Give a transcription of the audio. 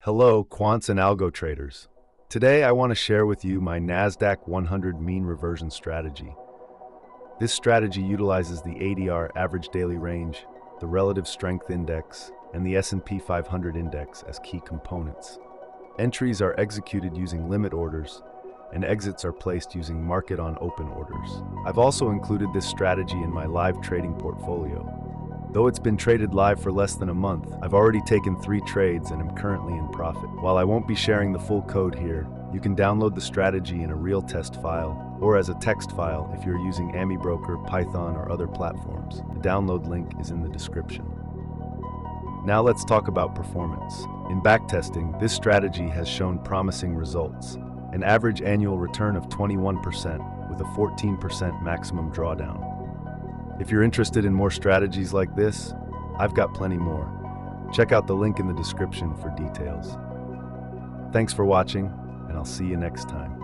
Hello, quants and algo traders. Today I want to share with you my Nasdaq 100 mean reversion strategy. This strategy utilizes the ADR average daily range, the relative strength index, and the S&P 500 index as key components. Entries are executed using limit orders, and exits are placed using market on open orders. I've also included this strategy in my live trading portfolio. Though it's been traded live for less than a month, I've already taken 3 trades and am currently in profit. While I won't be sharing the full code here, you can download the strategy in a RealTest file or as a text file if you're using AmiBroker, Python, or other platforms. The download link is in the description. Now let's talk about performance. In backtesting, this strategy has shown promising results. An average annual return of 21% with a 14% maximum drawdown. If you're interested in more strategies like this, I've got plenty more. Check out the link in the description for details. Thanks for watching, and I'll see you next time.